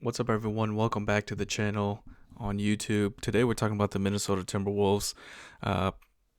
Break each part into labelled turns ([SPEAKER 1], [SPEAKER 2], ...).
[SPEAKER 1] What's up, everyone? Welcome back to the channel on YouTube. Today, we're talking about the Minnesota Timberwolves. Uh,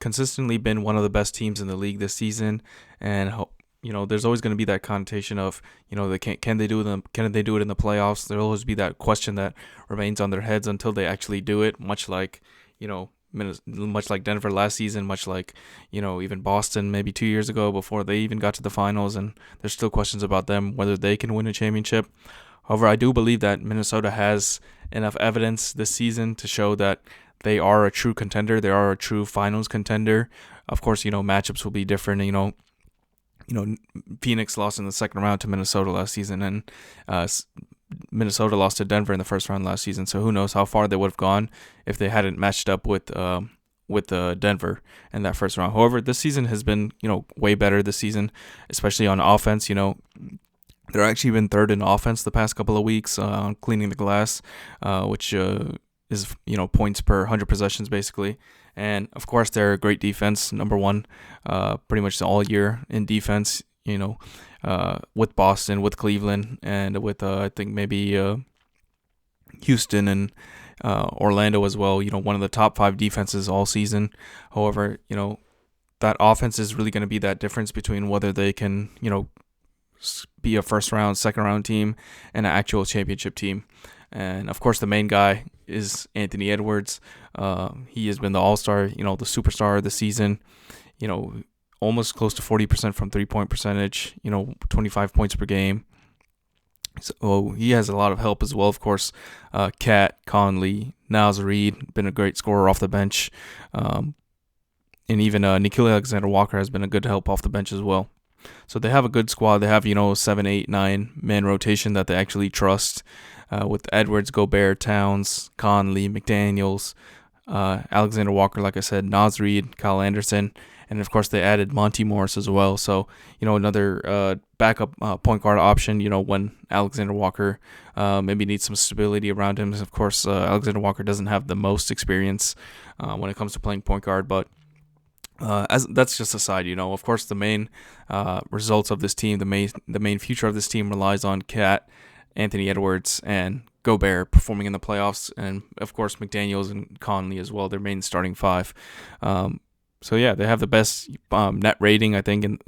[SPEAKER 1] Consistently been one of the best teams in the league this season, and there's always going to be that connotation of, they can they do it in the playoffs? There'll always be that question that remains on their heads until they actually do it. Much like much like Denver last season, much like even Boston maybe 2 years ago before they even got to the finals, and there's still questions about them whether they can win a championship. However, I do believe that Minnesota has enough evidence this season to show that they are a true contender. They are a true finals contender. Of course, matchups will be different. Phoenix lost in the second round to Minnesota last season, and Minnesota lost to Denver in the first round last season. So who knows how far they would have gone if they hadn't matched up with Denver in that first round. However, this season has been way better this season, especially on offense. They're actually been third in offense the past couple of weeks on cleaning the glass, which is points per 100 possessions basically. And of course, they're a great defense, number one, pretty much all year in defense. With Boston, with Cleveland, and with I think maybe Houston and Orlando as well. One of the top 5 defenses all season. However, that offense is really going to be that difference between whether they can be a first round, second round team and an actual championship team. And of course, the main guy is Anthony Edwards. He has been the all-star, the superstar of the season, almost close to 40% from 3-point percentage, 25 points per game. So he has a lot of help as well. Of course, Cat, Conley, Naz Reid, been a great scorer off the bench. And even Nickeil Alexander-Walker has been a good help off the bench as well. So they have a good squad. They have, 7, 8, 9-man rotation that they actually trust with Edwards, Gobert, Towns, Conley, McDaniels, Alexander Walker, like I said, Naz Reid, Kyle Anderson, and of course they added Monty Morris as well. So, another backup point guard option, when Alexander Walker maybe needs some stability around him. Of course, Alexander Walker doesn't have the most experience when it comes to playing point guard, but as that's just a side, Of course, the main results of this team, the main future of this team relies on Cat, Anthony Edwards, and Gobert performing in the playoffs, and of course McDaniels and Conley as well. Their main starting 5. So yeah, they have the best net rating, I think, in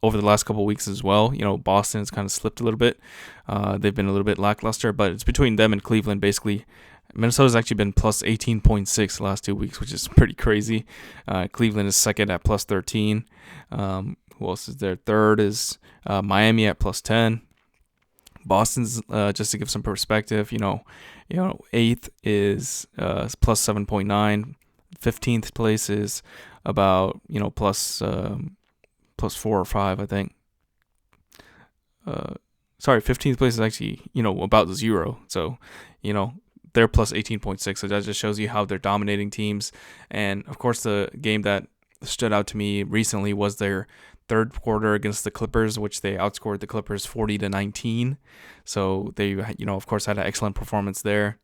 [SPEAKER 1] over the last couple of weeks as well. Boston has kind of slipped a little bit. They've been a little bit lackluster, but it's between them and Cleveland basically. Minnesota's actually been plus 18.6 the last 2 weeks, which is pretty crazy. Cleveland is second at plus 13. Who else is there? Third is Miami at plus 10. Boston's, just to give some perspective, eighth is plus 7.9. 15th place is about plus 4 or 5, I think. 15th place is actually about 0. So they're plus 18.6. So that just shows you how they're dominating teams. And of course, the game that stood out to me recently was their third quarter against the Clippers, which they outscored the Clippers 40-19. So they, of course, had an excellent performance there.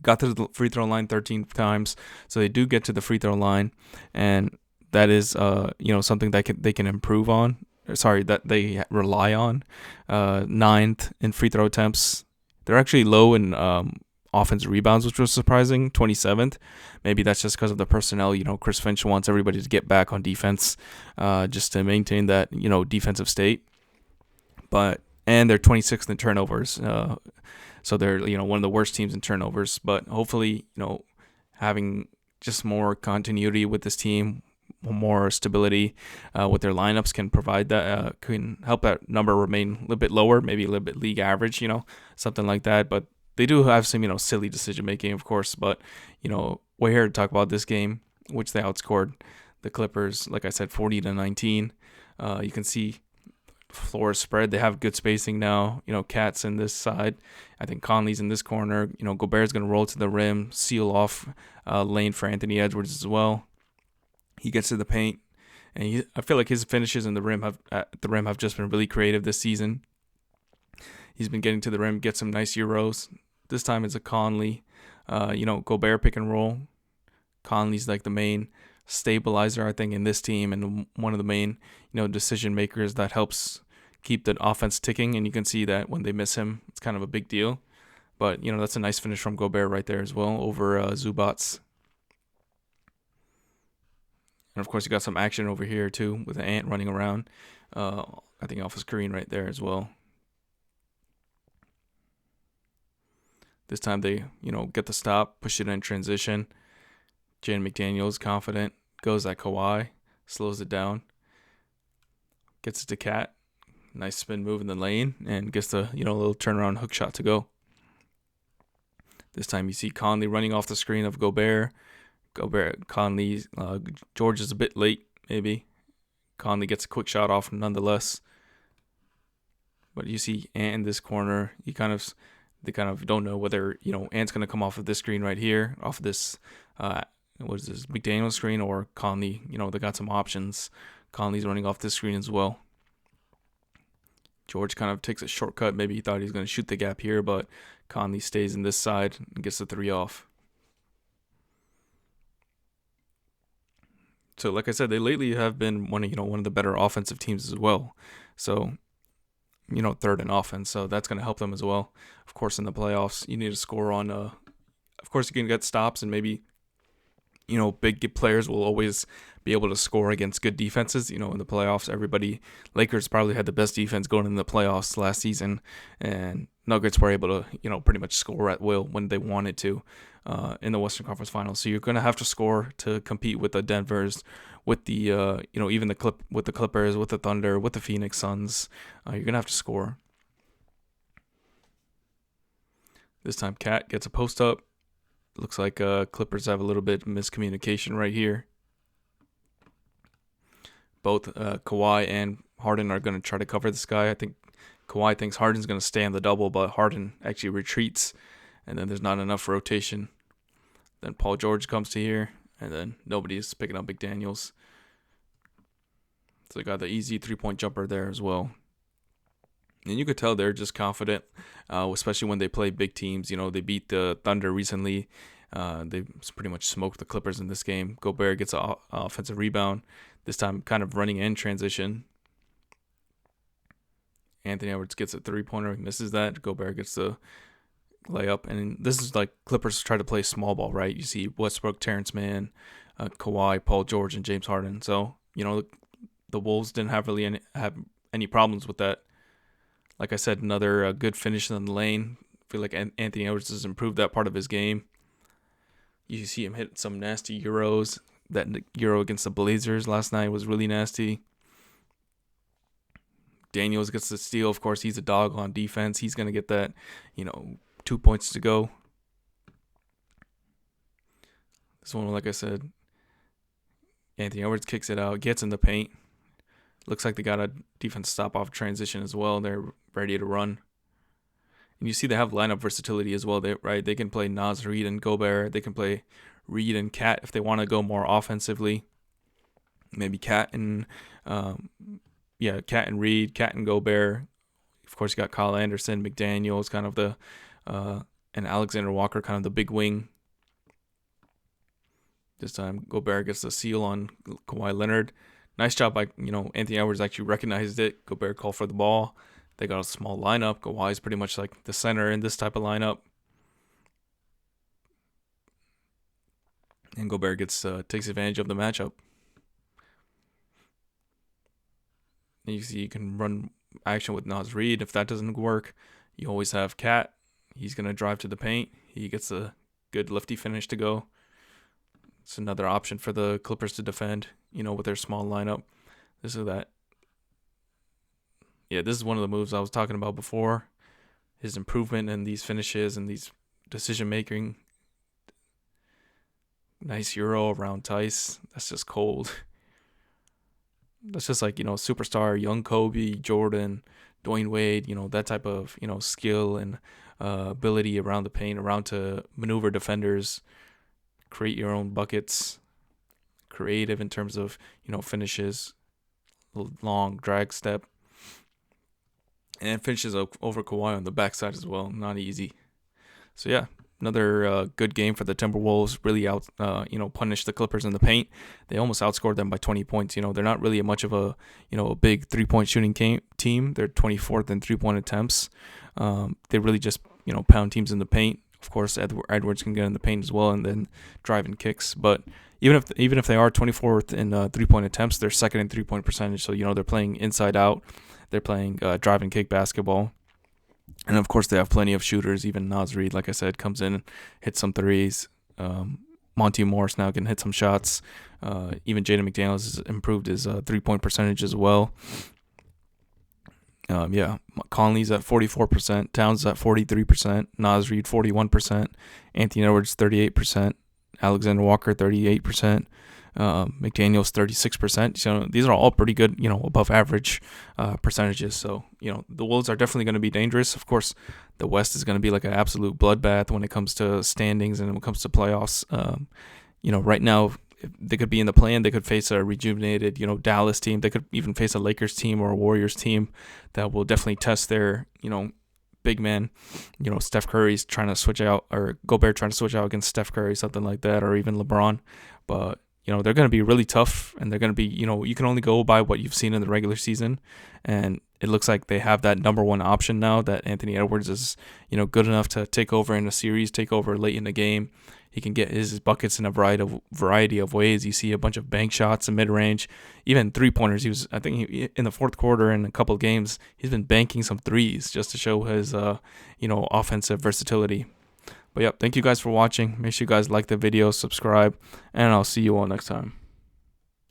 [SPEAKER 1] Got to the free throw line 13 times, so they do get to the free throw line, and that is, something that they can improve on. That they rely on. Ninth in free throw attempts. They're actually low in offensive rebounds, which was surprising, 27th. Maybe that's just because of the personnel. Chris Finch wants everybody to get back on defense, just to maintain that, defensive state. And they're 26th in turnovers. So they're, one of the worst teams in turnovers. But hopefully, having just more continuity with this team, more stability with their lineups can provide that, can help that number remain a little bit lower, maybe a little bit league average, something like that. But they do have some, silly decision making, of course. But, we're here to talk about this game, which they outscored the Clippers, like I said, 40-19. You can see floor is spread. They have good spacing now. Cat's in this side. I think Conley's in this corner. Gobert's going to roll to the rim, seal off lane for Anthony Edwards as well. He gets to the paint, and I feel like his finishes in the rim have just been really creative this season. He's been getting to the rim, get some nice euros. This time it's a Conley, Gobert pick and roll. Conley's like the main stabilizer, I think, in this team, and one of the main, decision makers that helps keep the offense ticking. And you can see that when they miss him, it's kind of a big deal. But, that's a nice finish from Gobert right there as well over Zubats. And, of course, you got some action over here, too, with Ant running around. I think off a screen right there as well. This time they, get the stop, push it in transition. Jaden McDaniels, confident, goes at Kawhi, slows it down, gets it to Cat. Nice spin move in the lane, and gets the, little turnaround hook shot to go. This time you see Conley running off the screen of Gobert. Conley, George is a bit late, maybe. Conley gets a quick shot off nonetheless. But you see Ant in this corner. They kind of don't know whether, Ant's going to come off of this screen right here, off of this, McDaniel screen, or Conley. They got some options. Conley's running off this screen as well. George kind of takes a shortcut. Maybe he thought he was going to shoot the gap here, but Conley stays in this side and gets the 3 off. So, like I said, they lately have been one of the better offensive teams as well. So, third in offense. So that's going to help them as well. Of course, in the playoffs, you need to score on. Of course, you can get stops, and maybe, big players will always be able to score against good defenses. In the playoffs, Lakers probably had the best defense going in the playoffs last season, and Nuggets were able to, pretty much score at will when they wanted to in the Western Conference Finals. So you're going to have to score to compete with the Denvers, with the, even with the Clippers, with the Thunder, with the Phoenix Suns. You're going to have to score. This time, Cat gets a post up. Looks like Clippers have a little bit of miscommunication right here. Both Kawhi and Harden are going to try to cover this guy. I think Kawhi thinks Harden's going to stay on the double, but Harden actually retreats, and then there's not enough rotation. Then Paul George comes to here, and then nobody's picking up McDaniels. So they got the easy 3-point jumper there as well. And you could tell they're just confident, especially when they play big teams. They beat the Thunder recently. They pretty much smoked the Clippers in this game. Gobert gets an offensive rebound, this time kind of running in transition. Anthony Edwards gets a 3-pointer, misses that. Gobert gets the layup. And this is like Clippers try to play small ball, right? You see Westbrook, Terrence Mann, Kawhi, Paul George, and James Harden. So, the Wolves didn't have any problems with that. Like I said, another good finish in the lane. I feel like Anthony Edwards has improved that part of his game. You see him hit some nasty Euros. That Euro against the Blazers last night was really nasty. Daniels gets the steal. Of course, he's a dog on defense. He's going to get that, 2 points to go. This one, like I said, Anthony Edwards kicks it out, gets in the paint. Looks like they got a defense stop off transition as well. They're ready to run. And you see they have lineup versatility as well. They can play Naz Reid and Gobert. They can play Reid and Cat if they want to go more offensively. Maybe Cat and Reid, Cat and Gobert. Of course, you got Kyle Anderson, McDaniels, kind of the and Alexander Walker, kind of the big wing. This time, Gobert gets the seal on Kawhi Leonard. Nice job by, Anthony Edwards actually recognized it. Gobert called for the ball. They got a small lineup. Kawhi's pretty much like the center in this type of lineup. And Gobert takes advantage of the matchup. And you see you can run action with Naz Reid. If that doesn't work, you always have Cat. He's going to drive to the paint. He gets a good lefty finish to go. It's another option for the Clippers to defend, with their small lineup. This is that. Yeah, this is one of the moves I was talking about before. His improvement in these finishes and these decision making. Nice Euro around Tice. That's just cold. That's just like, superstar, young Kobe, Jordan, Dwayne Wade, that type of, skill and ability around the paint, around to maneuver defenders, create your own buckets, creative in terms of, finishes, long drag step, and finishes over Kawhi on the backside as well. Not easy. So, yeah, another good game for the Timberwolves. Really punished the Clippers in the paint. They almost outscored them by 20 points. They're not really much of a big 3-point shooting team. They're 24th in 3-point attempts. They really just pound teams in the paint. Of course, Edwards can get in the paint as well and then drive and kicks. But even if they are 24th in 3-point attempts, they're second in 3-point percentage. So they're playing inside out. They're playing drive and kick basketball. And of course, they have plenty of shooters. Even Naz Reid, like I said, comes in, hits some threes. Monty Morris now can hit some shots. Even Jaden McDaniels has improved his 3-point percentage as well. Conley's at 44%, Towns at 43%, Naz Reid 41%, Anthony Edwards 38%, Alexander Walker 38%, McDaniels 36%. So these are all pretty good, above average percentages. So the Wolves are definitely going to be dangerous. Of course, the West is going to be like an absolute bloodbath when it comes to standings and when it comes to playoffs. Right now, they could be in the play-in. They could face a rejuvenated, Dallas team. They could even face a Lakers team or a Warriors team that will definitely test their, big man. Steph Curry's trying to switch out, or Gobert trying to switch out against Steph Curry, something like that, or even LeBron. But they're going to be really tough, and they're going to be, you can only go by what you've seen in the regular season, and it looks like they have that number one option now, that Anthony Edwards is, good enough to take over in a series, take over late in the game. He can get his buckets in a variety of ways. You see a bunch of bank shots in mid-range, even three-pointers. I think in the fourth quarter in a couple of games, he's been banking some threes just to show his, offensive versatility. But yeah, thank you guys for watching. Make sure you guys like the video, subscribe, and I'll see you all next time.